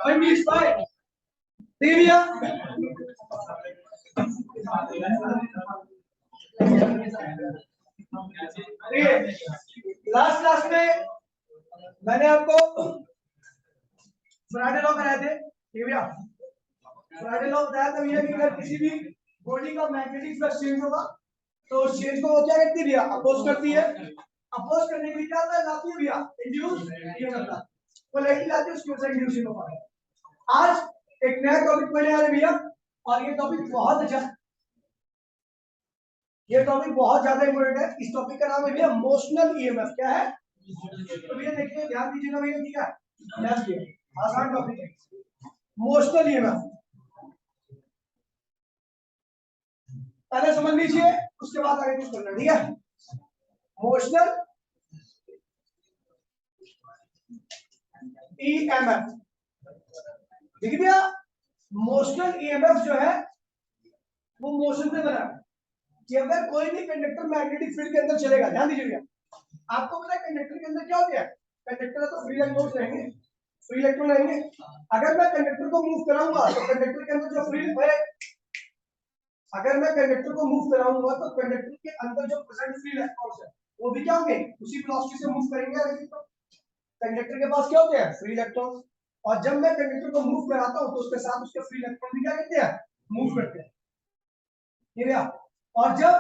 1 is 5 भैया last class में मैंने आपको फ्राइडे लॉ कराए थे भैया। फ्राइडे लॉ बताया था भैया कि अगर किसी भी बॉडी का मैग्नेटिक फ्लक्स चेंज होगा तो उस चेंज को वो क्या करती है भैया, अपोज करती है। अपोज करने के लिए क्या लाती है भैया, इंड्यूस ईएमएफ पोलैरिटी लाती है, उसकी वजह से इंड्यूस ईएमएफ। आज एक नया टॉपिक पढ़ने वाले भैया, और ये टॉपिक बहुत अच्छा, ये टॉपिक बहुत ज्यादा इंपॉर्टेंट है। इस टॉपिक का नाम है भैया मोशनल ईएमएफ। क्या है? तो भैया देखिए, ध्यान दीजिएगा भैया, ठीक है, ध्यान दीजिए, आसान टॉपिक है मोशनल ईएमएफ। पहले समझ लीजिए, उसके बाद आगे कुछ करना, ठीक है। मोशनल ईएमएफ, देखिए भैया, मोशनल ईएमएफ जो है वो मोशन से बना है कि अगर कोई भी कंडक्टर मैग्नेटिक फील्ड के अंदर चलेगा, ध्यान दीजिए भैया, आपको पता है कंडक्टर के अंदर क्या होता है, कंडक्टर तो फ्री इलेक्ट्रॉन्स रहेंगे, फ्री इलेक्ट्रॉन रहेंगे। अगर मैं कंडक्टर को मूव कराऊंगा तो कंडक्टर के अंदर जो फ्री है, अगर मैं कंडक्टर को मूव कराऊंगा तो कंडक्टर के अंदर जो प्रेजेंट फ्री इलेक्ट्रॉन्स है वो भी क्या होंगे, उसी वेलोसिटी से मूव करेंगे। तो कंडक्टर के पास क्या होते हैं, फ्री इलेक्ट्रॉन्स, और जब मैं कंडक्टर को मूव कराता हूं तो उसके साथ उसके फ्री इलेक्ट्रॉन भी क्या करते हैं, मूव करते हैं, ठीक है। और जब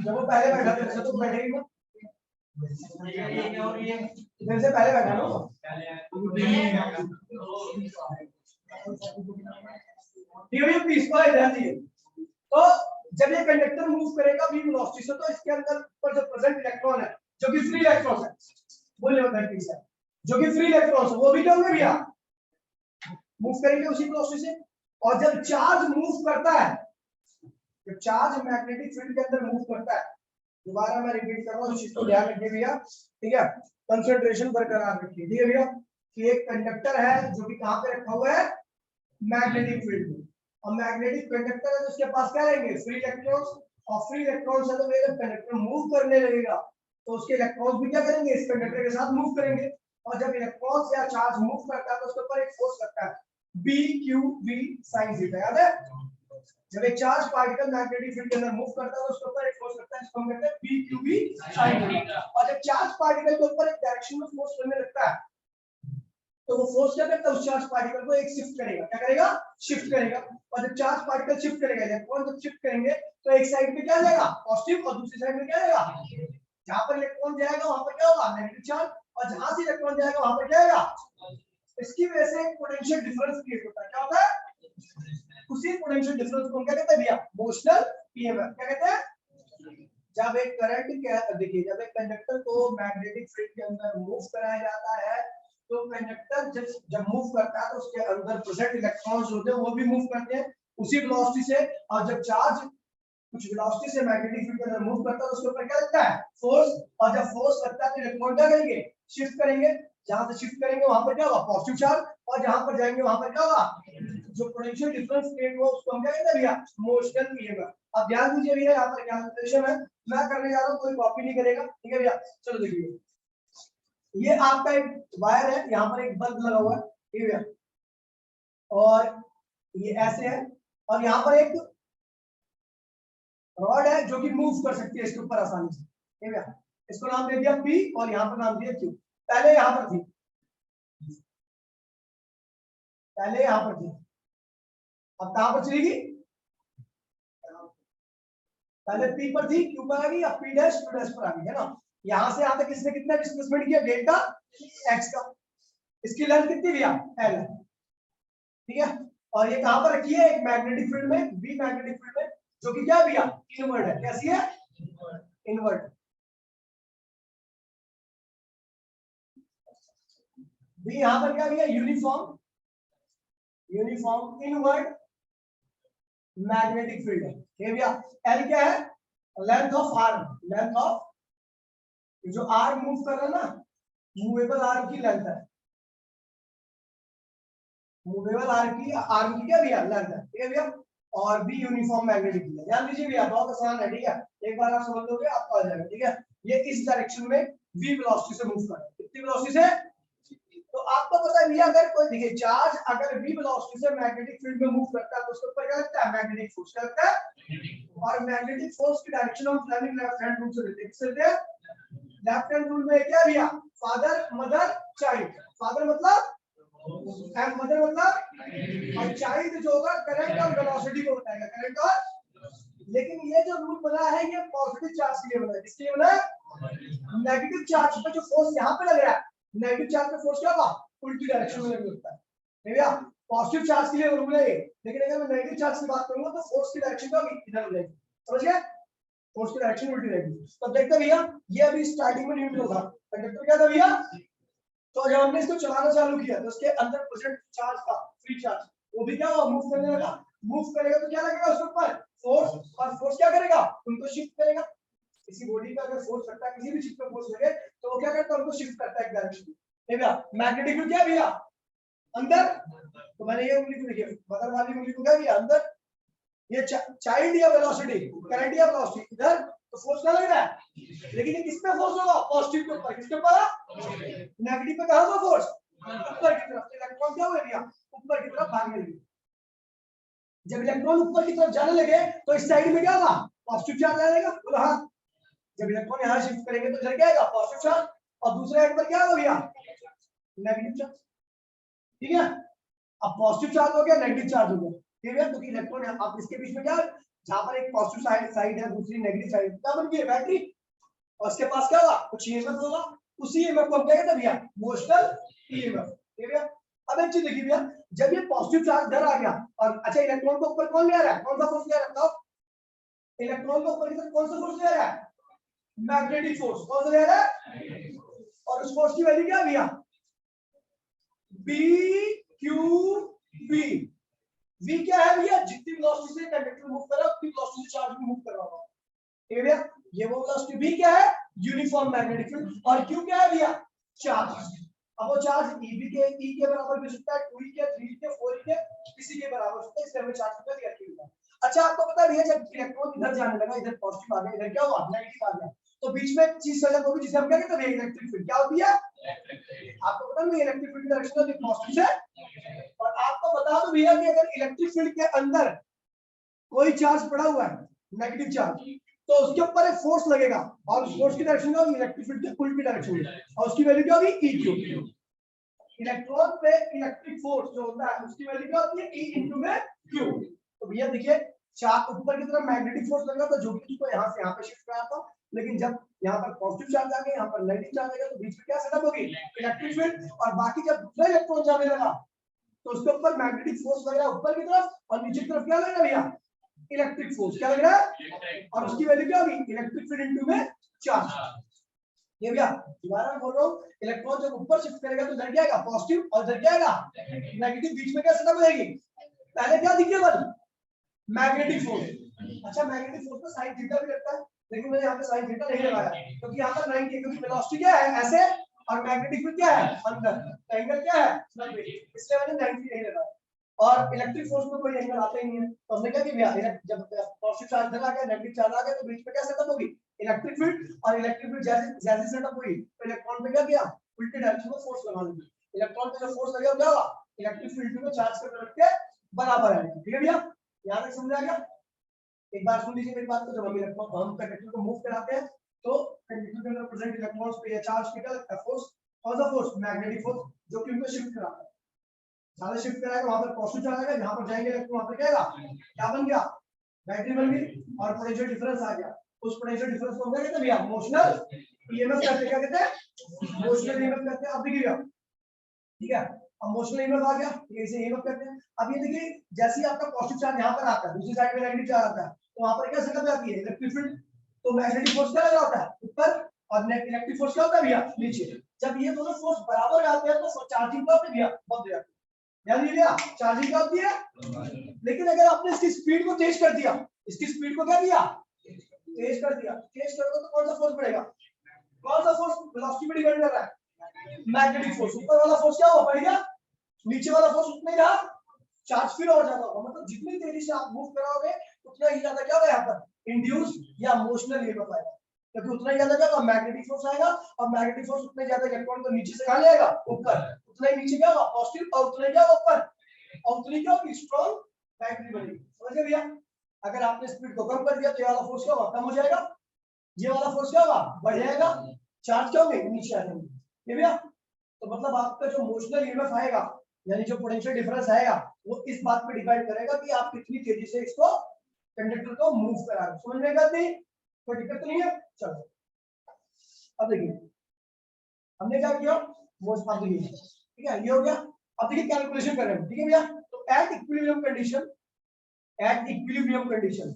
वो पहले बैठा था तो बैठेगा, इधर से पहले बैठा ना, प्लीज ध्यान दीजिए। तो जब ये कंडक्टर मूव करेगा v वेलोसिटी से, तो इसके अंदर पर जो प्रेजेंट इलेक्ट्रॉन है जो कि फ्री इलेक्ट्रॉन है, बोलिए प्लीज, जो कि फ्री इलेक्ट्रॉन है वो भी क्या होंगे भैया, मूव करेंगे उसी वेलोसिटी से। और जब चार्ज मूव करता है, जब चार्ज मैग्नेटिक फील्ड के अंदर मूव करता है, दोबारा मैं रिपीट कर रहा हूँ, इस चीज को ध्यान रखिए भैया, ठीक है, कंसंट्रेशन बरकरार रखिए, ठीक है भैया, कि एक कंडक्टर है जो कि कहां पे रखा हुआ है, मैग्नेटिक फील्ड में, और मैग्नेटिक कंडक्टर है तो उसके पास क्या रहेंगे, फ्री इलेक्ट्रॉन्स, और फ्री इलेक्ट्रॉन्स है तो जब कंडक्टर मूव करने लगेगा तो उसके इलेक्ट्रॉन्स भी क्या करेंगे, इस कंडक्टर के साथ मूव करेंगे। और जब इलेक्ट्रॉन्स या चार्ज मूव करता है तो उसके ऊपर एक फोर्स लगता है, B q v sine theta, याद है? जब एक चार्ज पार्टिकल मैग्नेटिक फील्ड के अंदर मूव करता है तो उसके ऊपर एक फोर्स लगता है जिसको हम कहते हैं B q v sine theta. और जब चार्ज पार्टिकल के ऊपर एक डायरेक्शन में फोर्स लगने लगता है तो वो फोर्स क्या करता है, उस चार्ज पार्टिकल को एक शिफ्ट करेगा, क्या करेगा, शिफ्ट करेगा। और जब चार्ज पार्टिकल शिफ्ट करेगा, इलेक्ट्रॉन जब शिफ्ट करेंगे तो एक साइड पे क्या जाएगा, पॉजिटिव, और दूसरी साइड में क्या जाएगा, जहां पर इलेक्ट्रॉन जाएगा वहां पर क्या होगा, नेगेटिव चार्ज, और जहां से इलेक्ट्रॉन जाएगा वहां पर क्या आएगा। इसकी वजह से एक पोटेंशियल डिफरेंस क्रिएट होता है, क्या होता है, उसी पोटेंशियल डिफरेंस को क्या कहते हैं भैया, मोशनल ईएमएफ, क्या कहते हैं। जब एक करंट, देखिए, जब एक कंडक्टर को मैग्नेटिक फील्ड के अंदर मूव कराया जाता है तो कंडक्टर जब मूव करता है तो उसके अंदर प्रेजेंट इलेक्ट्रॉन्स होते हैं वो भी मूव करते हैं उसी वेलोसिटी से। और जब चार्ज कुछ वेलोसिटी से मैग्नेटिक फील्ड के अंदर मूव करता है तो उसके ऊपर क्या लगता है, फोर्स, और जब फोर्स लगता है तो इलेक्ट्रॉन क्या करेंगे, शिफ्ट करेंगे, जहां से शिफ्ट करेंगे वहां पर क्या होगा, पॉजिटिव चार्ज, और जहां पर जाएंगे वहां पर क्या होगा, जो पोटेंशियल डिफरेंस क्रिएट हुआ उसको हम क्या कहते हैं भैया, मोशनल ईएमएफ। अब ध्यान दीजिए भैया, यहाँ पर कैलकुलेशन है, मैं करने जा रहा हूँ, कोई कॉपी नहीं करेगा, ठीक है भैया। चलो देखिए, ये आपका एक वायर है, यहाँ पर एक बल्ब लगा हुआ है, ठीक है भैया, और ये ऐसे है, और यहाँ पर एक रॉड है जो कि मूव कर सकती है इसके ऊपर आसानी से, ठीक है। इसको नाम दे दिया P और यहाँ पर नाम दिया Q। पहले यहाँ पर थी, पहले यहाँ पर थी, अब कहां पर चलेगी, पहले P पर थी, Q पर आ गई, अब P डैश Q डैश पर आ गई, है ना। यहां से यहां तक इसने कितना डिस्प्लेसमेंट किया, डेल्टा x का, इसकी लेंथ कितनी भैया, L है, ठीक है। और ये कहां पर रखी है, एक मैग्नेटिक फील्ड में, B मैग्नेटिक फील्ड में, जो कि क्या भैया, इनवर्ट है, कैसी है, इनवर्ट। B यहां पर क्या भैया, uniform, uniform invert magnetic field है, ठीक है भैया। L क्या है, length of arm, length of, जो आर्म मूव कर रहा है ना, मूवेबल आर्म की लेंथ है, मूवेबल आर्म की क्या भैया, लेंथ है, ठीक है भैया। और बी यूनिफॉर्म मैग्नेटिक फील्ड है। ध्यान दीजिए भैया, बहुत आसान है, ठीक है, एक बार आप समझ लोगे आपको आ जाएगा, ठीक है। ये इस डायरेक्शन में v वेलोसिटी से मूव कर रहा है, कितनी वेलोसिटी से, तो आपको पता है भैया, अगर कोई देखिए चार्ज अगर v वेलोसिटी से मैग्नेटिक फील्ड में मूव करता है तो उसके ऊपर क्या लगता है, मैग्नेटिक फोर्स क्या लगता है, और मैग्नेटिक फोर्स की डायरेक्शन हम फ्लेमिंग लेफ्ट हैंड रूल से लेते हैं, किससे लेते हैं, लेफ्ट हैंड रूल में क्या भैया, फादर मदर चाइल्ड, फादर मतलब एंड मदर मतलब, और चाइल्ड जो होगा करंट और वेलोसिटी को बताएगा, करंट और, लेकिन ये जो रूल बना है ये पॉजिटिव चार्ज के लिए बना है, किसके लिए बना है, नेगेटिव चार्ज पे जो फोर्स यहाँ पे लग रहा है, नेगेटिव चार्ज पे फोर्स क्या होगा, उल्टी डायरेक्शन में लगने लगता है, भैया पॉजिटिव चार्ज के लिए रूल है, लेकिन अगर मैं नेगेटिव चार्ज की बात करूंगा तो फोर्स की डायरेक्शन क्या होगी, इधर हो जाएगी, समझ गए, फोर्स की डायरेक्शन उल्टी रहेगी। तो देखते भैया, ये अभी स्टार्टिंग में न्यूट्रल था, कंडक्टर क्या था भैया, तो जब हमने इसको चलाना चालू किया तो उसके अंदर प्रेजेंट चार्ज था, फ्री चार्ज, वो भी क्या हुआ, मूव करने लगा, मूव करेगा तो क्या लगेगा उसके ऊपर, फोर्स, और फोर्स क्या करेगा, उनको शिफ्ट करेगा, किसी बॉडी का अगर फोर्स लगता है, किसी भी चीज पे फोर्स लगे तो वो क्या करता है, उनको शिफ्ट करता है एक डायरेक्शन में, भैया मैग्नेटिक फील्ड क्या भैया, अंदर, तो मैंने ये उंगली को देखिए, बदर वाली उंगली को क्या किया, अंदर, ये चाइल्ड या वेलोसिटी, करंट या वेलोसिटी इधर, तो फोर्स क्या लग रहा है, लेकिन ये किस पे फोर्स होगा, पॉजिटिव के ऊपर, किसके ऊपर, नेगेटिव पे कहां होगा फोर्स, ऊपर की तरफ, इलेक्ट्रॉन क्या हुआ भैया, ऊपर की तरफ भागने लगे, जब इलेक्ट्रॉन ऊपर की तरफ जाने लगे तो इस साइड में क्या होगा, पॉजिटिव चार्ज आएगा, बोलो हाँ, जब इलेक्ट्रॉन यहां शिफ्ट करेंगे तो इधर क्या आएगा, पॉजिटिव चार्ज, और दूसरे एंड पर क्या होगा भैया, नेगेटिव चार्ज, ठीक है, अब पॉजिटिव चार्ज हो गया, नेगेटिव चार्ज हो गया, ठीक है, क्योंकि इलेक्ट्रॉन आप इसके बीच में क्या, जहां पर एक पॉजिटिव साइड है, दूसरी नेगेटिव साइड, क्या बन गई बैटरी, और उसके पास क्या होगा, कुछ ईएमएफ होगा, उसी ईएमएफ को हम क्या कहते हैं भैया, मोशनल ईएमएफ, ठीक है। अब एक चीज देखिए भैया, जब ये पॉजिटिव चार्ज इधर आ गया, और अच्छा इलेक्ट्रॉन को ऊपर कौन ले आ रहा है, कौन सा फोर्स ले आ रहा है बताओ, इलेक्ट्रॉन को ऊपर की तरफ कौन सा फोर्स ले आ रहा है, मैग्नेटिक फोर्स, कौन सा ले आ रहा है, और उस फोर्स की वैल्यू क्या है भैया, बी क्यू वी, वी क्या है भैया, जितनी वेलोसिटी से कंडक्टर मूव कर रहा है उतनी वेलोसिटी से चार्ज भी मूव कर रहा होगा, ठीक है भैया, ये वो वेलोसिटी v क्या है, यूनिफॉर्म मैग्नेटिक फील्ड, और q क्या है भैया, चार्ज, अब वो चार्ज e के बराबर भी हो सकता है, 2e के, 3e के, 4e के, किसी के बराबर हो सकता है, इसलिए हमें चार्ज का दिया गया। अच्छा आपको पता है भैया, जब इलेक्ट्रॉन इधर जाने लगा, इधर पॉजिटिव आ गया, इधर क्या हुआ, नेगेटिव आ गया, तो बीच में एक चीज सजग होगी जिसे हम क्या कहते हैं, इलेक्ट्रिक फील्ड, क्या होती है, आपको पता है इलेक्ट्रिक फील्ड की डायरेक्शन होती है पॉजिटिव से, और आपको बता दो भैया कि अगर इलेक्ट्रिक फील्ड के अंदर कोई चार्ज पड़ा हुआ है, नेगेटिव चार्ज, तो उसके ऊपर एक फोर्स लगेगा, और उस फोर्स की डायरेक्शन क्या होगी, इलेक्ट्रिक फील्ड की उल्टी डायरेक्शन में, और उसकी वैल्यू क्या होगी, ई क्यू, इलेक्ट्रॉन पे इलेक्ट्रिक फोर्स जो होता है उसकी वैल्यू क्या होती है, ई इनटू में क्यू। तो भैया देखिए, चार्ज ऊपर की तरफ मैग्नेटिक फोर्स लगेगा तो जो कि को यहां से यहां पे शिफ्ट कराता हूं, लेकिन जब यहां पर पॉजिटिव चार्ज आ गया, यहां पर नेगेटिव चार्ज आ गया, तो बीच में क्या सेटअप होगी, इलेक्ट्रिक फील्ड, और बाकी जब दूसरा इलेक्ट्रॉन जाने लगा तो उसके ऊपर मैग्नेटिक फोर्स लग रहा है ऊपर की तरफ, और नीचे की तरफ क्या लग रहा है भैया, इलेक्ट्रिक फोर्स, क्या लग रहा है, और उसकी वैल्यू क्या होगी, इलेक्ट्रिक फील्ड इनटू में चार्ज। ये भैया दोबारा बोल रहा हूं, इलेक्ट्रॉन जब ऊपर शिफ्ट करेगा तो इधर क्या आएगा, पॉजिटिव, और इधर क्या आएगा, नेगेटिव, बीच में क्या सेटअप हो जाएगी, पहले क्या दिखे बल, मैग्नेटिक फोर्स, अच्छा मैग्नेटिक फोर्स का साइन थीटा भी लगता है, लेकिन मैंने यहाँ पे साइन थीटा नहीं लगाया क्योंकि यहाँ पर 90, क्योंकि वेलोसिटी क्या है ऐसे, और मैग्नेटिक फील्ड क्या है अंदर, एंगल क्या है 90, इसलिए मैंने 90 नहीं लगाया, और इलेक्ट्रिक फोर्स में कोई एंगल आता ही नहीं है, तो हमने क्या किया, जब पॉजिटिव चार्ज इधर आ गया, नेगेटिव चार्ज आ गया, तो बीच में क्या सेटअप होगी, इलेक्ट्रिक फील्ड, और इलेक्ट्रिक फील्ड जैसे जैसे सेटअप हुई तो इलेक्ट्रॉन पे क्या किया, उल्टे डायरेक्शन में फोर्स लगा दी, इलेक्ट्रॉन पे जो फोर्स लगेगा क्या होगा, इलेक्ट्रिक फील्ड को चार्ज के प्रोडक्ट के बराबर है, ठीक है भैया, यहां तक समझ आ गया। एक बार सुन लीजिए मेरी बात को, जब हम इलेक्ट्रॉन हम कंडक्टर को मूव कराते हैं तो कंडक्टर के अंदर प्रेजेंट इलेक्ट्रॉन्स पे या चार्ज पे क्या लगता है, फोर्स, कौन सा फोर्स, मैग्नेटिक फोर्स, जो कि उनको शिफ्ट कराता है, ज्यादा शिफ्ट कराएगा वहां पर पॉजिटिव चार्ज आएगा, जहां पर जाएंगे इलेक्ट्रॉन वहां पर क्या आएगा, क्या बन गया, बैटरी बन गई, और पोटेंशियल डिफरेंस आ गया, उस पोटेंशियल डिफरेंस को हम क्या कहते हैं भैया, मोशनल ईएमएफ कहते हैं, क्या कहते हैं, मोशनल ईएमएफ कहते हैं। अब देखिए ठीक है, अब मोशनल ईएमएफ आ गया, ये इसे ईएमएफ कहते हैं। अब ये देखिए, जैसे ही आपका पॉजिटिव चार्ज यहां पर आता है, दूसरी साइड में नेगेटिव चार्ज आता है, तो वहां पर क्या सेटअप जाती है, इलेक्ट्रिक फील्ड, तो मैग्नेटिक फोर्स क्या लगा होता है ऊपर, और इलेक्ट्रिक फोर्स क्या होता है भैया नीचे, जब ये दोनों फोर्स बराबर आते हैं तो चार्जिंग क्या होती है भैया, बंद हो जाती है, यानी भैया चार्जिंग क्या होती है, लेकिन अगर आपने इसकी स्पीड को तेज कर दिया, इसकी स्पीड को क्या किया, तेज कर दिया, तेज करोगे तो कौन सा फोर्स बढ़ेगा, कौन सा फोर्स वेलोसिटी पे डिपेंड कर रहा है, मैग्नेटिक फोर्स, ऊपर वाला फोर्स क्या हुआ, बढ़ गया, नीचे वाला फोर्स उतना ही रहा, चार्ज फिर और ज्यादा होगा, मतलब जितनी तेजी से आप मूव कराओगे उतना ही ज्यादा क्या होगा यहाँ पर इंड्यूस या मोशनल ईएमएफ आएगा, क्योंकि उतना ही ज्यादा क्या होगा मैग्नेटिक फोर्स आएगा, और मैग्नेटिक फोर्स उतने ज्यादा इलेक्ट्रॉन को नीचे से कहां ले आएगा ऊपर, उतना ही नीचे क्या होगा पॉजिटिव, और उतना ही क्या होगा ऊपर, और उतनी क्या होगी स्ट्रॉन्ग बैटरी बनेगी। समझ गए भैया? अगर आपने स्पीड को कम कर दिया तो ये वाला फोर्स क्या होगा कम हो जाएगा, ये वाला फोर्स क्या होगा बढ़ जाएगा, चार्ज क्या होंगे नीचे आ जाएंगे। ठीक है भैया? तो मतलब आपका जो मोशनल ईएमएफ आएगा यानी जो पोटेंशियल डिफरेंस आएगा वो इस बात पे डिपेंड करेगा कि आप कितनी तेजी से इसको कंडक्टर को मूव करा रहे हो। समझ में आएगा? नहीं कोई दिक्कत नहीं है। चलो अब देखिए हमने क्या किया, मोस्ट ऑफ देखिए ठीक है ये हो गया। अब देखिए कैलकुलेशन कर रहे हैं, ठीक है भैया? तो at equilibrium condition, at equilibrium condition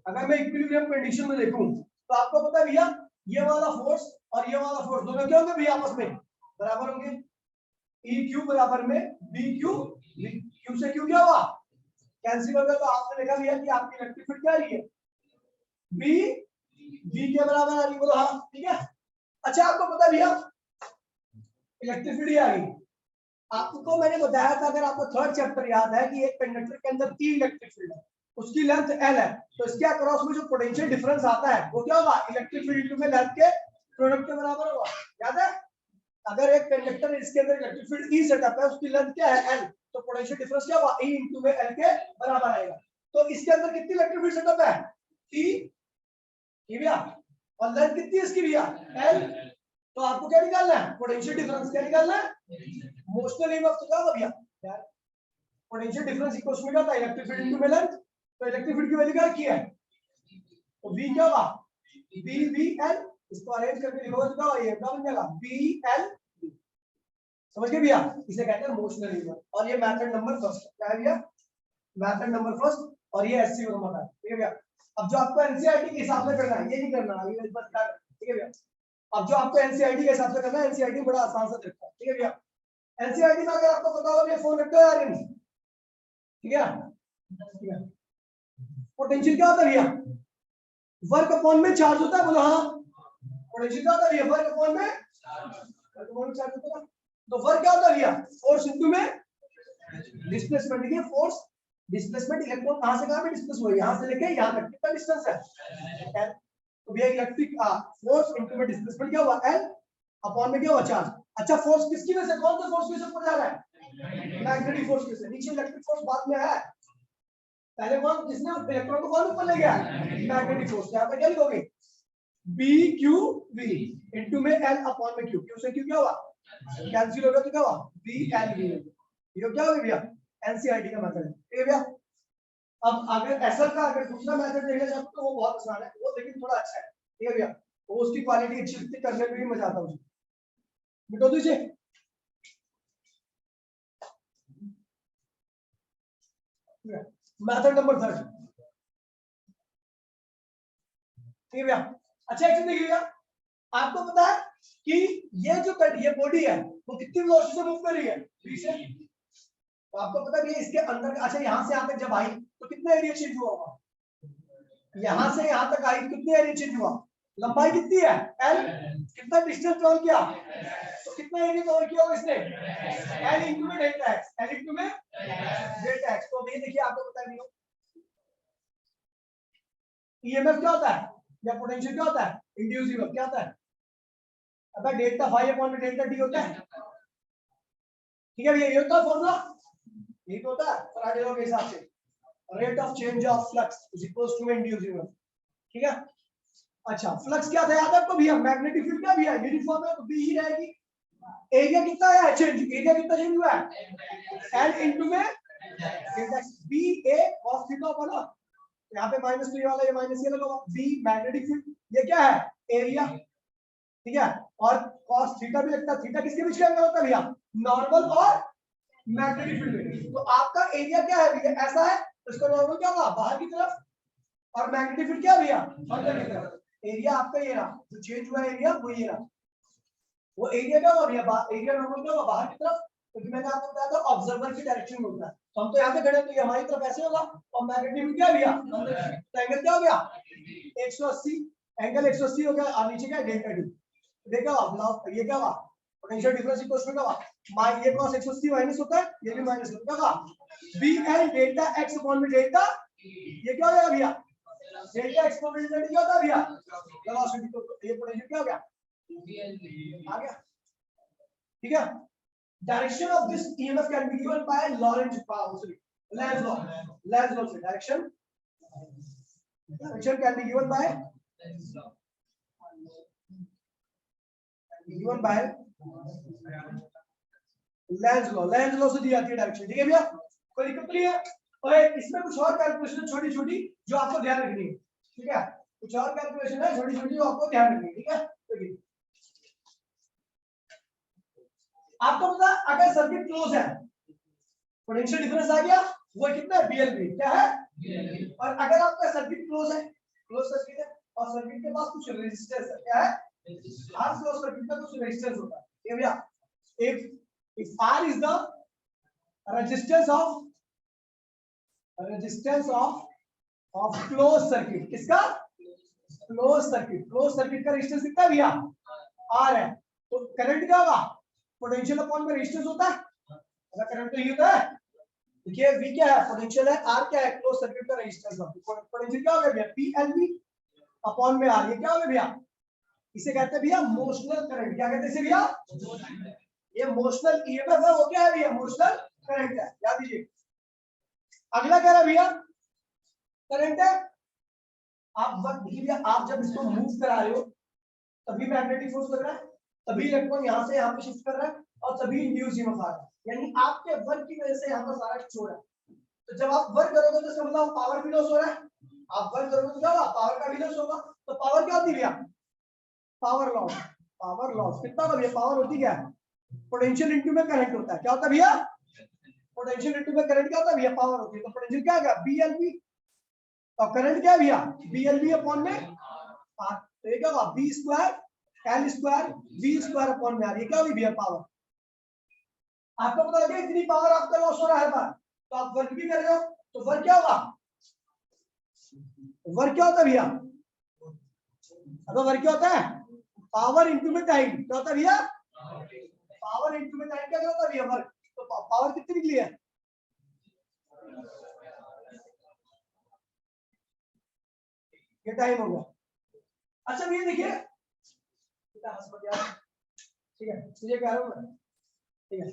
अगर मैं इक्विलिब्रियम कंडीशन में देखूं तो आपको पता है भैया ये वाला फोर्स और ये वाला फोर्स दोनों क्या होंगे भैया आपस में बराबर होंगे, ई क्यू बराबर में बी क्यू, क्यू से क्यू क्या हुआ कैंसिल हो गया, तो आपने देखा भैया कि आपकी इलेक्ट्रिक फील्ड क्या आ रही है बी, बी के बराबर आ रही है, बोलो हाँ ठीक है। अच्छा आपको पता है भैया इलेक्ट्रिक फील्ड आ गई, आपको मैंने बताया था अगर आपको थर्ड चैप्टर याद है कि एक कंडक्टर के अंदर ई इलेक्ट्रिक फील्ड है, उसकी लेंथ एल है, तो इसके अक्रॉस में जो पोटेंशियल डिफरेंस आता है वो क्या होगा इलेक्ट्रिक फील्ड में लेंथ के प्रोडक्ट के बराबर होगा। याद है? अगर एक कंडक्टर इसके अंदर इलेक्ट्रिक फील्ड ई सेटअप है उसकी लेंथ क्या है एल, तो पोटेंशियल डिफरेंस क्या होगा ई इनटू में एल के बराबर आएगा। तो इसके अंदर कितनी इलेक्ट्रिक फील्ड सेटअप है ई भैया, और लेंथ कितनी है इसकी भैया एल, तो आपको क्या निकालना है पोटेंशियल डिफरेंस, क्या निकालना है मोशनल ईएमएफ। तो क्या होगा भैया यार पोटेंशियल डिफरेंस इक्वल्स टू क्या था इलेक्ट्रिक फील्ड इनटू लेंथ, तो इलेक्ट्रिक फील्ड की वैल्यू क्या की है तो v क्या होगा b v l, इसको अरेंज करके लिखोगे तो क्या होगा ये क्या बन जाएगा b l, समझ गए भैया? इसे कहते हैं मोशनल ईएमएफ। और ये मेथड नंबर फर्स्ट क्या है भैया मेथड नंबर फर्स्ट, और ये एससी फॉर्मूला है। ठीक है भैया? अब जो आपको एनसीईआरटी के हिसाब से करना है ये नहीं करना है, ये बस क्या ठीक है भैया? अब जो आपको एनसीईआरटी के हिसाब से करना है एनसीईआरटी बड़ा आसान सा तरीका है। ठीक है भैया? एनसीईआरटी में अगर आपको पता होगा ये फोन रखते हो यार ठीक है, ठीक है पोटेंशियल क्या होता है भैया वर्क अपॉन में चार्ज होता है, बोलो हाँ पोटेंशियल क्या होता है भैया वर्क अपॉन में चार्ज होता है, तो वर्क क्या होता है भैया फोर्स इनटू में डिस्प्लेसमेंट। देखिए फोर्स डिस्प्लेसमेंट इलेक्ट्रॉन कहां से कहां पे डिस्प्लेस हुआ है यहां से लेके यहां तक कितना डिस्टेंस है, तो भैया इलेक्ट्रिक फोर्स इनटू में डिस्प्लेसमेंट क्या हुआ एल अपॉन में क्या हुआ चार्ज। अच्छा फोर्स किसकी वजह से कौन सा फोर्स की वजह से ऊपर जा रहा है मैग्नेटिक फोर्स की वजह से, नीचे इलेक्ट्रिक फोर्स बाद में है, पहले कौन जिसने इलेक्ट्रॉन को कौन ऊपर ले गया मैग्नेटिक फोर्स। यहां पे क्या लिखोगे बी क्यू वी इनटू में एल अपॉन में क्यू, क्यू से क्यू क्या हुआ कैंसिल हो गया तो क्या हुआ बी एल वी, ये क्या हो गया भैया एनसीईआरटी का मेथड है। ठीक है भैया? अब अगर एसएल का अगर दूसरा मेथड देखना चाहते हो तो वो बहुत आसान है, वो लेकिन थोड़ा अच्छा है। ठीक है भैया? वो उसकी क्वालिटी अच्छी लगती है, करने में भी मजा आता है मुझे, मिटो दीजिए। मेथड नंबर 3, ठीक है भैया? अच्छा एक चीज देखिएगा, आपको पता है कि ये बॉडी है वो कितनी वेलोसिटी से मूव कर रही है v से, तो आपको पता है इसके अंदर अच्छा यहां से यहां तक जब आई तो कितना एरिया चेंज हुआ होगा, यहां से यहां तक आई कितने एरिया चेंज हुआ, लंबाई कितनी है l, कितना डिस्टेंस कवर किया तो कितना एरिया कवर किया होगा इसने l इनटू में डेल्टा x, l इनटू में डेल्टा x। तो ये देखिए आपको पता है ईएमएफ क्या होता है या पोटेंशियल क्या होता है इंड्यूस ईएमएफ क्या होता है, अगर डेल्टा फाई अपॉन में डेल्टा टी होता है। ठीक है भैया ये होता है फॉर्मूला, यही तो होता है फैराडे के हिसाब से rate of change of flux is equals to induce EMF. ठीक है? अच्छा फ्लक्स क्या था याद है आपको भैया मैग्नेटिक फील्ड क्या भैया यूनिफॉर्म है तो बी ही रहेगी, एरिया कितना है चेंज, एरिया कितना चेंज हुआ है एल इनटू में डेल्टा बी ए cos थीटा बना, यहाँ पे माइनस तो ये वाला ये माइनस ये लगा, बी मैग्नेटिक फील्ड ये क्या है एरिया, ठीक है? और cos थीटा भी लगता है, थीटा किसके बीच का एंगल होता है भैया नॉर्मल और मैग्नेटिक फील्ड में, तो आपका एरिया क्या है भैया ऐसा है तो इसका नॉर्मल क्या होगा बाहर की तरफ, और मैग्नेटिक फील्ड क्या भैया अंदर की तरफ। एरिया आपका ये रहा जो चेंज हुआ एरिया वो ये रहा, वो एरिया क्या होगा भैया एरिया नॉर्मल क्या होगा बाहर की तरफ, क्योंकि मैंने आपको बताया था ऑब्जर्वर की डायरेक्शन में होता है, तो हम तो यहाँ पे खड़े तो ये हमारी तरफ ऐसे होगा, और मैग्नेटिक फील्ड क्या भैया तो एंगल क्या हो गया 180, एंगल 180 हो गया, और नीचे क्या डेल्टा टी। देखा ये क्या हुआ, पोटेंशियल डिफरेंस इक्वल्स में क्या हुआ, ये cos x माइनस होता है, ये भी माइनस होता है, क्या हुआ bl डेल्टा x अपॉन में डेल्टा, ये क्या हो जाएगा भैया, डेल्टा x अपॉन में डेल्टा क्या होता है भैया वेलोसिटी, तो ये पोटेंशियल क्या हो गया आ गया, ठीक है। Direction of this EMF can be given by Lorentz Lenz law से direction can be given by Lenz law से दी जाती है डायरेक्शन, ठीक है भैया, कोई दिक्कत नहीं है। और इसमें कुछ और कैलकुलेशन छोटी छोटी जो आपको ध्यान रखनी है, ठीक है, कुछ और कैलकुलेशन है छोटी छोटी जो आपको ध्यान रखनी है, ठीक है। देखिए आपको पता अगर सर्किट क्लोज है, पोटेंशियल डिफरेंस आ गया, वो कितना है बीएलबी, क्या है BLB। और अगर आपका सर्किट क्लोज है, क्लोज सर्किट है और सर्किट के पास कुछ रेजिस्टेंस है, क्या है हर क्लोज सर्किट का कुछ रेजिस्टेंस होता है, ये भैया if R is the resistance of closed circuit, किसका closed circuit का रेजिस्टेंस कितना भैया R है, तो करंट क्या होगा पोटेंशियल अपॉन में रेजिस्टेंस होता है, अगर करंट तो ये होता है, देखिए V क्या है पोटेंशियल है, R क्या है क्लोज सर्किट का रेजिस्टेंस, पोटेंशियल क्या हो गया भैया PLV अपॉन में R, ये क्या हो गया भैया, इसे कहते हैं भैया मोशनल करंट, क्या कहते हैं इसे भैया, ये मोशनल ईएमएफ है, वो क्या है भैया मोशनल करंट है, याद दीजिए। अगला क्या है भैया करंट है, आप जब इसको मूव करा रहे हो तभी मैग्नेटिक फोर्स लग रहा है, तभी इलेक्ट्रॉन यहाँ से यहाँ पे शिफ्ट कर रहा है और तभी इंड्यूस ईएमएफ आ रहा है, यानी आपके वर्क की वजह से यहाँ पर सारा कुछ हो रहा है। तो जब आप वर्क करोगे तो इसका मतलब पावर भी लॉस हो रहा है, आप वर्क करोगे तो क्या होगा पावर का भी लॉस होगा, तो पावर क्या होती है भैया पावर लॉस कितना होगा भैया, पावर होती क्या है पोटेंशियल इनटू में करंट होता है, क्या होता है भैया पोटेंशियल इनटू में करंट क्या होता है भैया पावर होती है, तो पोटेंशियल क्या है बीएलबी और करंट क्या है भैया बीएलबी अपॉन में आर, तो ये क्या होगा B square L square v square upon में आर, ये क्या होगी भैया पावर। आपको पता लगे इतनी पावर आपका लॉस हो रहा है हर बार, तो आप वर्क भी कर रहे हो, तो वर्क क्या होगा, वर्क क्या होता है भैया, अगर वर्क क्या होता है पावर इनटू में टाइम, क्या होता है भैया पावर इनटू में टाइम, क्या होता है भैया वर्क, तो पावर कितनी निकली है ये टाइम हो गया। अच्छा ये देखिए ठीक है, मुझे कह रहा हूं मैं, ठीक है,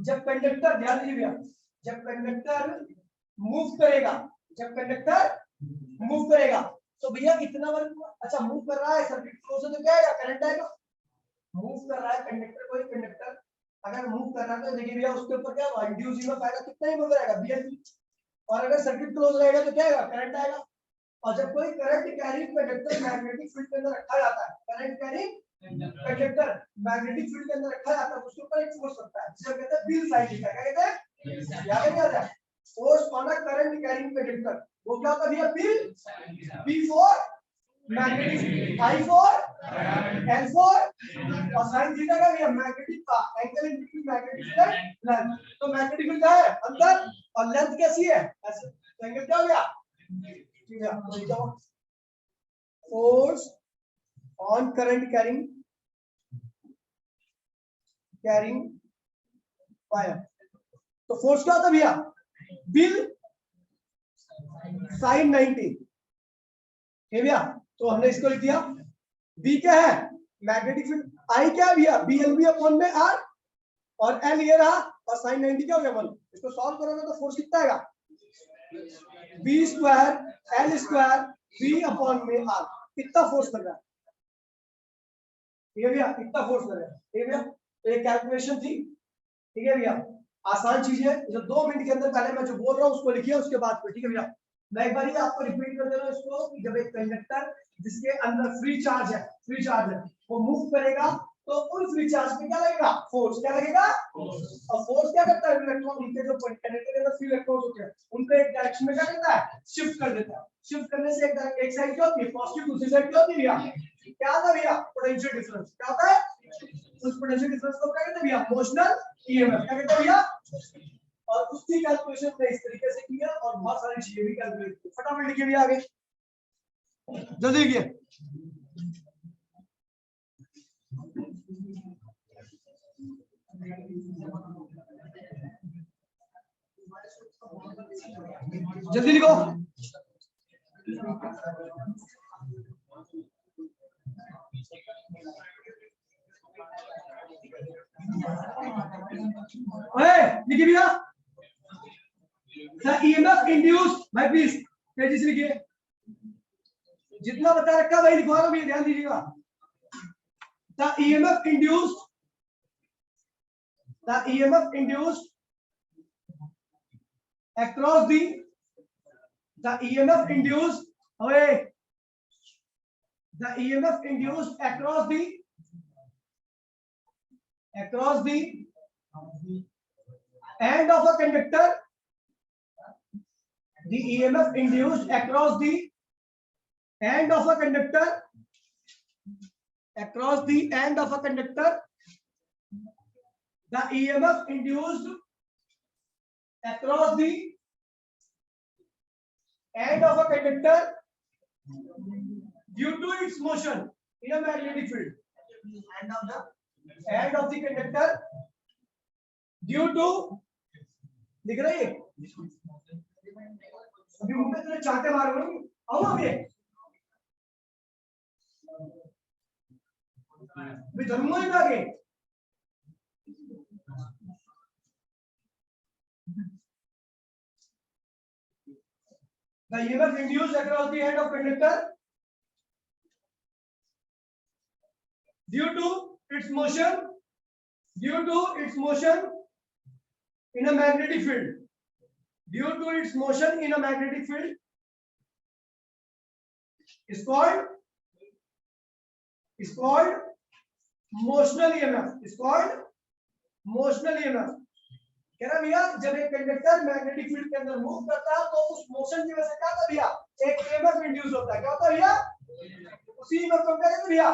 जब कंडक्टर ध्यान दीजिए भैया, जब कंडक्टर मूव करेगा तो भैया कितना वर्क हुआ, अच्छा मूव कर रहा है सर्किट क्लोज है तो क्या आएगा करंट आएगा, मूव कर रहा है कंडक्टर, कोई कंडक्टर अगर मूव कर रहा है तो देखिए भैया उसके ऊपर क्या होगा इंड्यूस ईएमएफ आएगा, कितना ही मूव रहेगा बीएलबी, और अगर सर्किट क्लोज रहेगा तो क्या आएगा करंट आएगा, और जब कोई current carrying conductor magnetic field के अंदर रखा जाता है, current carrying conductor magnetic field के अंदर रखा जाता है, उसके ऊपर एक फोर्स लगता है जिसे कहते हैं बिल साइन लिखा है, क्या कहते हैं याद है क्या होता है force on a current carrying conductor, वो क्या होता है भैया बिल, B for magnetic, I for L for और साइन थीटा का भैया मैग्नेटिक का angle in between magnetic field and length, तो मैग्नेटिक फील्ड क्या है अंदर और लेंथ कैसी है ऐसे, तो एंगल क्या हो गया ठीक है, तो लिखो force on current carrying wire, तो फोर्स क्या होता है भैया बिल साइन 90, ठीक भैया, तो हमने इसको लिख दिया, बी क्या है मैग्नेटिक फील्ड, आई क्या है भैया बीएलबी अपॉन में आर, और एल ये रहा और साइन 90 क्या हो गया 1, इसको सॉल्व करोगे तो फोर्स कितना आएगा B square L square B upon में आर, कितना फोर्स लग रहा है ठीक है भैया, कितना फोर्स लग रहा है, ठीक है भैया, तो ये कैलकुलेशन थी, ठीक है भैया, आसान चीज है, जो 2 मिनट के अंदर पहले मैं जो बोल रहा हूँ उसको लिखिए, उसके बाद फिर ठीक है भैया, मैं एक बार ही आपको रिपीट कर दे रहा हूँ इसको, कि जब एक कंडक्टर जिसके अंदर फ्री चार्ज है वो मूव करेगा तो उन फ्री चार्ज पे क्या लगेगा फोर्स, क्या लगेगा और फोर्स क्या करता है इलेक्ट्रॉन, उनके जो कंडक्टर के अंदर फ्री इलेक्ट्रॉन्स होते हैं उनको एक डायरेक्शन में क्या करता है शिफ्ट कर देता है, शिफ्ट करने से एक साइड क्या होती है पॉजिटिव, दूसरी साइड क्या होती है भैया, क्या होता है भैया पोटेंशियल डिफरेंस, क्या होता है उस पोटेंशियल डिफरेंस को क्या कहते हैं भैया मोशनल ईएमएफ, क्या कहते हैं भैया, और उसकी कैलकुलेशन में इस तरीके से किया और बहुत सारी चीजें भी कैलकुलेट की, फटाफट लिखिए भी आगे जल्दी लिखिए। जल्दी लिखो। लिखिए भैया। The EMF induced, भाई प्लीज तेजी से लिखिए, जितना बता रखा वही लिखवा रहा हूं, ध्यान दीजिएगा। The EMF induced, the EMF induced across the EMF induced, away, the EMF induced across the end of a conductor, the EMF induced across the end of a conductor, across the end of a conductor, the EMF induced across the end of a conductor due to its motion in a magnetic field, end of the conductor due to, दिख रहा है अभी मुंह पे तेरे चाटे मार रहे हो, आओ आगे अभी धर्मों ही आगे। The EMF induced across the end of conductor due to its motion in a magnetic field, due to its motion in a magnetic field is called motional EMF, is called motional EMF। कह रहा भैया जब एक conductor magnetic field के अंदर move करता है तो उस मोशन की वजह से क्या होता है भैया, एक EMF इंड्यूस होता है। क्या होता है भैया, उसी EMF को कहते हैं भैया।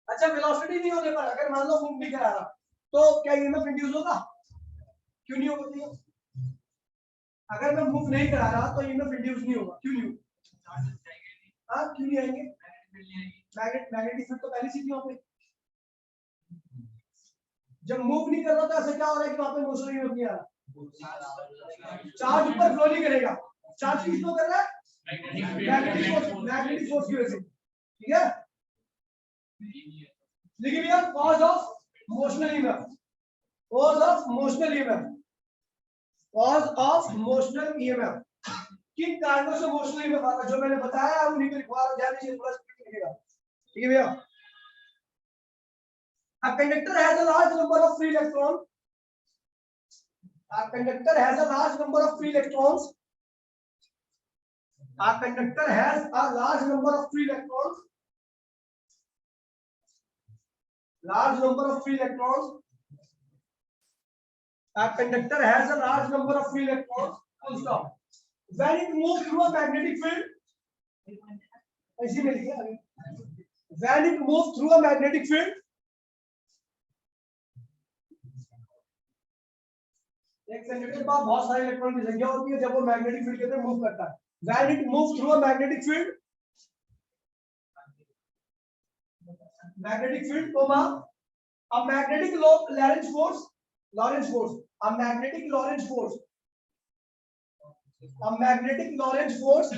अच्छा वेलोसिटी नहीं होने पर अगर मान लो मूव नहीं करा रहा तो क्या EMF इंड्यूस होगा, क्यों नहीं होगा? अगर मैं मूव नहीं करा रहा तो EMF इंड्यूस नहीं होगा, क्यों नहीं होगा? हाँ क्यों नहीं आएंगे? मैग्नेटिक फील्ड तो पहले से थी वहां पे, जब मूव नहीं कर रहा था ऐसा क्या हो रहा है कि वहां पे मोशन नहीं आ रहा, चार्ज ऊपर फ्लो नहीं करेगा, चार्ज किस फ्लो कर रहा है, मैग्नेटिक फोर्स की वजह से। ठीक है, देखिए भैया cause of motional EMF, cause of motional EMF, cause of motional EMF, किन कारणों से मोशनल EMF आता है जो मैंने बताया उन्हीं को लिखवा रहा हूं, ध्यान दीजिए थोड़ा स्पीड लिखिएगा। ठीक है भैया, a conductor has a large number of free electrons, a conductor has a large number of free electrons, a conductor has a large number of free electrons, large number of free electrons, a conductor has a large number of free electrons, full stop। when it moves through a magnetic field, ऐसे में लिखिए आगे, when it moves through a magnetic field, एक conductor के पास बहुत सारे electron की संख्या होती है जब वो मैग्नेटिक फील्ड के अंदर मूव करता है। when it moves through a magnetic field, comma a magnetic Lorentz force, a magnetic Lorentz force, a magnetic Lorentz force,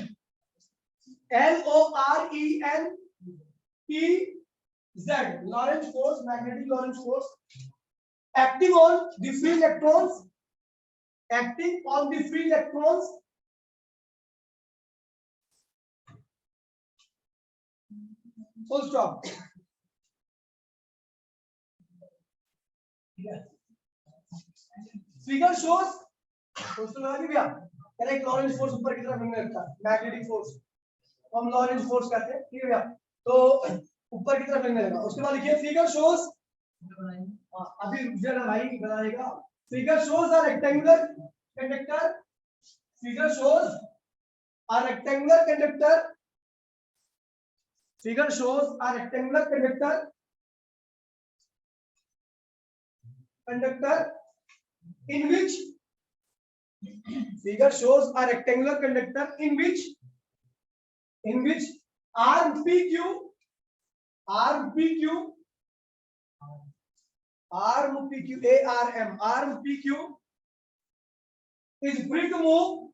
LORENTZ, Lorentz force, magnetic Lorentz force, acting on the free electrons, full stop। Figure shows दोस्तों लगा भैया, एक Lawrence force ऊपर की तरफ घूमने लगता है, मैग्नेटिक फोर्स तो हम लॉरेंस फोर्स कहते हैं। ठीक है भैया, तो ऊपर की तरफ घूमने लगा। उसके बाद लिखिए फिगर शोज, अभी जरा भाई बनाएगा। Figure shows a rectangular conductor, figure shows a rectangular conductor, figure shows a rectangular conductor in which, figure shows a rectangular conductor in which arm PQ ARM PQ is free to move,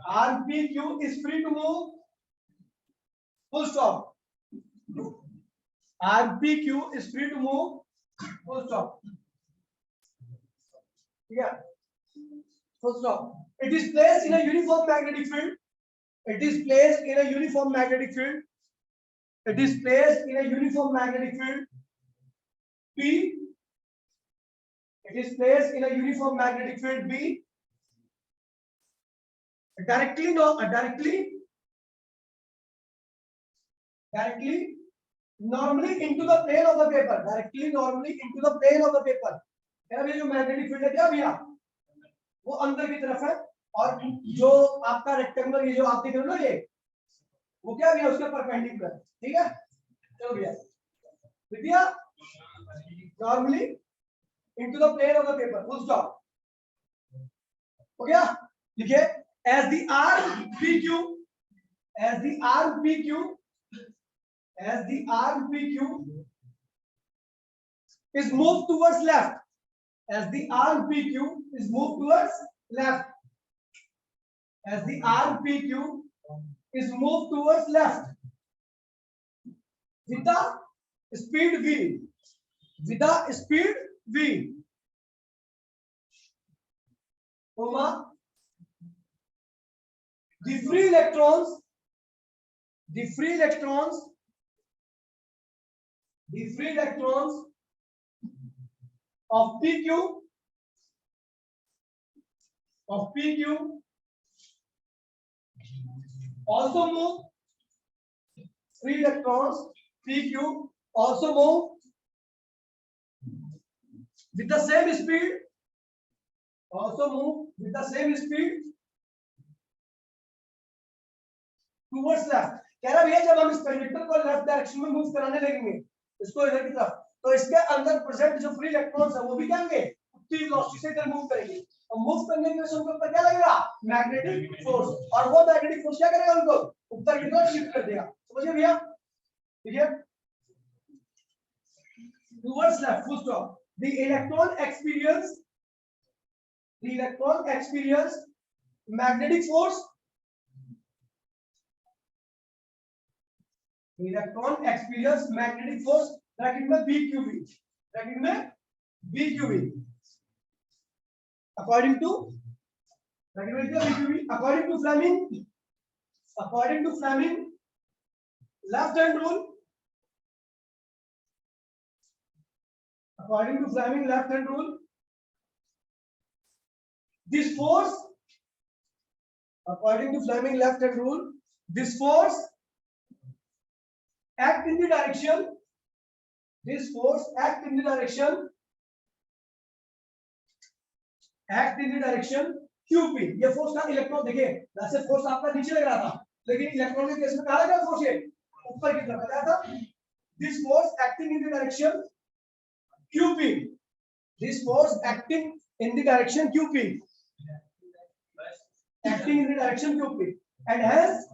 RPQ is free to move, full stop. RPQ is free to move, full stop. Yeah, full stop. It is placed in a uniform magnetic field. It is placed in a uniform magnetic field. It is placed in a uniform magnetic field P. It is placed in a uniform magnetic field B. Directly normally into the plane of the paper. Directly normally into the plane of the paper. ये जो magnetic field है क्या भैया, वो अंदर की तरफ है, और जो आपका रेक्टेंगुलर ये जो आप देख रहे हो ना, ये वो क्या भैया उसके परपेंडिकुलर, ठीक है। चलो भैया normally into the plane of the paper, full stop. हो गया, लिखिए as the RPQ is moved towards left, as the RPQ is moved towards left, as the RPQ is moved towards left with the speed V, comma, the free electrons of PQ also move. Free electrons PQ also move with the same speed. Towards left. कह रहा भैया जब हम इस conductor को left direction में move कराने लगेंगे इसको इधर की तरफ, तो इसके अंदर प्रेजेंट जो फ्री इलेक्ट्रॉन्स है वो भी क्या होंगे, उतनी वेलोसिटी से इधर मूव करेंगे, और मूव करने की वजह से उनके ऊपर क्या लगेगा, मैग्नेटिक फोर्स, और वो मैग्नेटिक फोर्स क्या करेगा उनको ऊपर की तरफ शिफ्ट कर देगा। समझिए भैया, ठीक है। Towards left, full stop. The electron experience magnetic force. Electron experience magnetic force bracket में BQV according to Fleming left hand rule. According to Fleming left hand rule, this force, according to Fleming left hand rule, this force act in the direction, QP। ये force का electron देखिए, वैसे force आपका नीचे लग रहा था, लेकिन इलेक्ट्रॉन के केस में कहा लगा फोर्स ये ऊपर की तरफ बताया था। This force acting in the direction QP, this force acting in the direction QP, and hence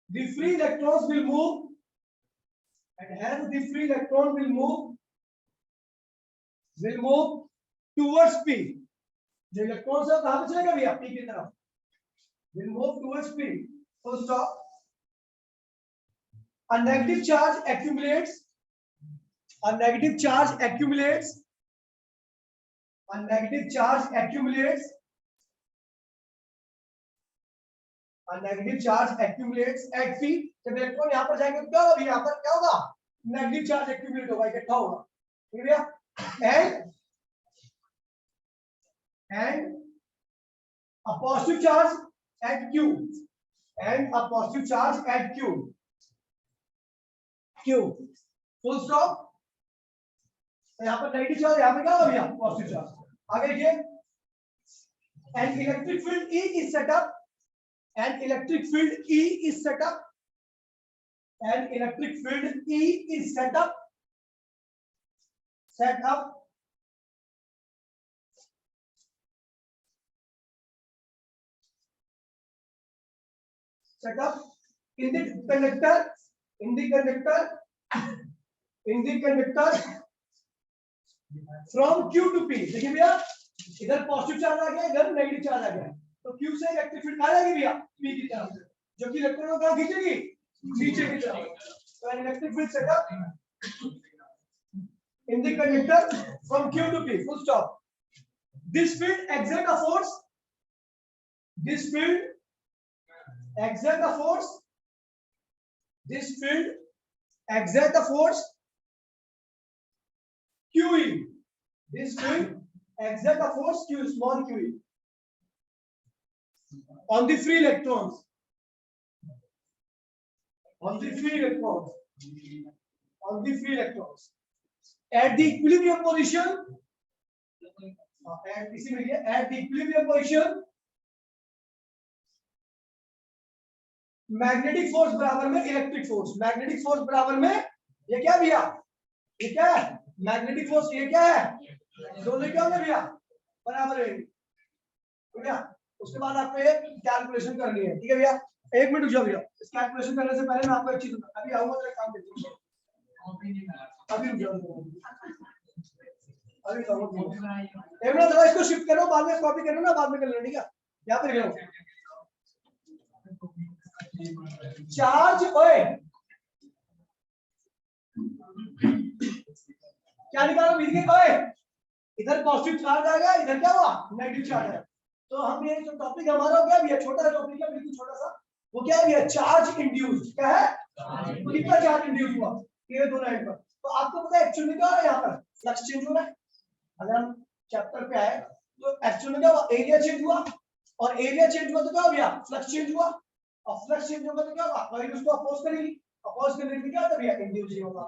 the free electrons will move, towards P। जो इलेक्ट्रॉन्स है कहां पे चलेगा भैया, P की तरफ, will move towards P। Full stop। A negative charge accumulates at P। जब electron यहां पर जाएंगे तो क्या होगा, यहां पर क्या होगा, नेगेटिव चार्ज एक्यूमुलेट होगा, इकट्ठा होगा, ठीक है भैया। and a positive charge at Q, full stop। यहाँ पर नेगेटिव चार्ज, यहाँ पर क्या होगा भैया, पॉजिटिव चार्ज। आगे देखिए, an electric field E is set up, set up in the conductor in the conductor from Q to P। देखिए भैया इधर पॉजिटिव चार्ज आ गया, इधर नेगेटिव चार्ज आ गया, तो Q से इलेक्ट्रिक फील्ड कहां जाएगी भैया? P की तरफ से, जो कि इलेक्ट्रॉन को कहां खींचेगी? नीचे की तरफ। तो electric field setup in the conductor from Q to P, full stop. This field exert a force. This field exert a force. This field exert a force QE. This field exert a force Q, small QE, on the free electrons. On the free electrons. On the free electrons. At the equilibrium position. At the equilibrium position, magnetic force बराबर में electric force. Magnetic force बराबर में ये क्या भैया? ये क्या है? Magnetic force. ये क्या है? दोनों क्या होंगे भैया? बराबर है, ठीक है। उसके बाद आपको ये कैलकुलेशन करनी है, ठीक है भैया। एक मिनट रुक जाओ भैया, इस कैलकुलेशन करने से पहले मैं आपको एक चीज बताऊं। अभी आऊंगा तो काम देखते हैं। अभी रुक जाओ, अभी एक मिनट जरा इसको शिफ्ट करो, बाद में कॉपी करना ना, बाद में कर लेना, ठीक है। यहाँ पे लिखो चार्ज ओए क्या निकालो बीच ओए, इधर पॉजिटिव चार्ज आ गया, इधर क्या हुआ? नेगेटिव चार्ज है। तो हम ये जो टॉपिक हमारा क्या भैया? छोटा सा टॉपिक है, बिल्कुल छोटा सा। वो क्या भैया? Charge induced. क्या है? तो कितना चार्ज इंड्यूस हुआ? ये दोनों एंड पर। तो आपको पता है एक्चुअली क्या है? यहाँ पर फ्लक्स चेंज हो रहा है। अगर हम चैप्टर पे आए तो एक्चुअली में क्या हुआ? एरिया चेंज हुआ, और एरिया चेंज हुआ तो क्या हो गया? फ्लक्स चेंज हुआ, और फ्लक्स चेंज होगा तो क्या होगा? वही उसको अपोज करेगी, अपोज करने से क्या होता है? इंड्यूस ही होगा।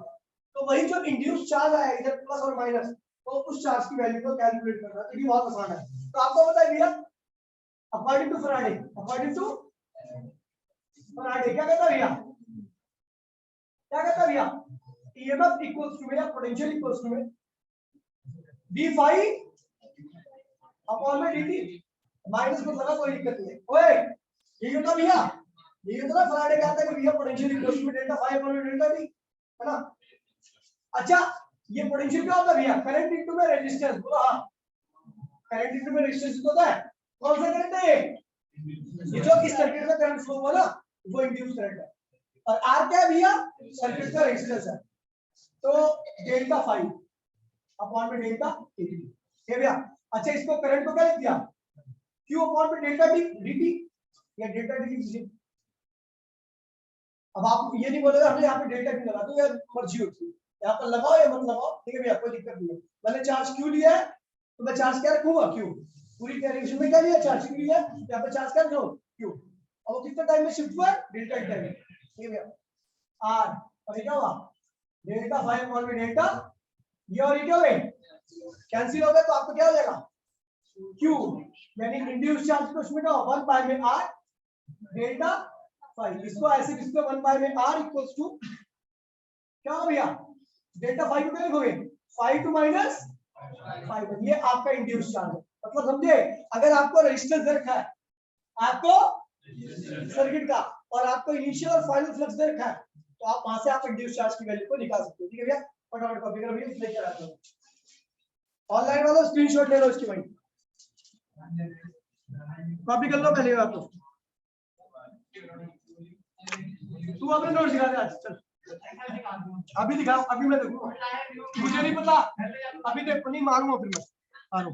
तो वही जो इंड्यूस चार्ज आया इधर प्लस और माइनस, तो उस चार्ज की वैल्यू को कैलकुलेट करना तो ये बहुत आसान है। तो आपको पता है भैया according to Faraday, according to Faraday क्या कहता है भैया? क्या कहता है भैया? ईएमएफ इक्वल्स टू भैया potential equals to d phi upon में dt। माइनस को लगा कोई दिक्कत नहीं। ओए ये होता भैया, ये होता ना फैराडे कहता है कि भैया potential equals to delta phi upon delta t, है ना। अच्छा ये पोटेंशियल क्या होता है भैया? करंट इनटू में रेजिस्टेंस। बोलो हां, करंट इनटू में रेजिस्टेंस होता है। कौन सा करंट है ये? जो इस सर्किट में करंट फ्लो हुआ ना, वो इंड्यूस करंट है। और आर क्या है भैया? सर्किट का रेजिस्टेंस है। तो डेल्टा फाई अपॉन में डेल्टा टी, ठीक है भैया। अच्छा इसको करंट को क्या लिख दिया? Q अपॉन में डेल्टा टी dt, या डेल्टा टी लीजिए। अब आप ये नहीं बोलेगा हमने यहाँ पे डेल्टा टी लगा, तो यार मर्जी होती है, यहाँ पर लगाओ या मत लगाओ, ठीक है भैया, कोई दिक्कत नहीं है। मैंने चार्ज Q लिया है तो मैं चार्ज क्या रखूंगा? Q। पूरी कैलकुलेशन में क्या लिया? चार्ज Q लिया, यहाँ पे चार्ज क्या रखूं? Q। और वो कितने टाइम में शिफ्ट हुआ? डेल्टा टी टाइम, ठीक है भैया। आर और ये क्या हुआ? डेल्टा फाई अपॉन में डेल्टा, ये और ये क्या हो गए? कैंसिल हो गए, तो आपको क्या हो जाएगा? Q यानी इंड्यूस चार्ज को उसमें क्या 1 पाई में R डेल्टा फाई। इसको ऐसे किसको 1 पाई में R इक्वल्स टू क्या हो भैया? डेल्टा फाई को क्या लिखोगे? 5 टू माइनस 5। ये आपका इंड्यूस चार्ज है। मतलब समझे, अगर आपको रेजिस्टेंस दे रखा है, आपको सर्किट का, और आपको इनिशियल और फाइनल फ्लक्स दे रखा है, तो आप वहां से आप इंड्यूस चार्ज की वैल्यू को निकाल सकते हो, ठीक है भैया। फटाफट कॉपी करो भैया, लेकर आते हो। ऑनलाइन वालों स्क्रीनशॉट ले लो इसकी भाई, कॉपी कर लो पहले आप। तो तू अपने नोट्स दिखा दे आज, चल अभी दिखा, अभी मैं देखूंगा, मुझे नहीं पता, अभी देख नहीं मारूंगा, फिर मैं आ रहा हूँ।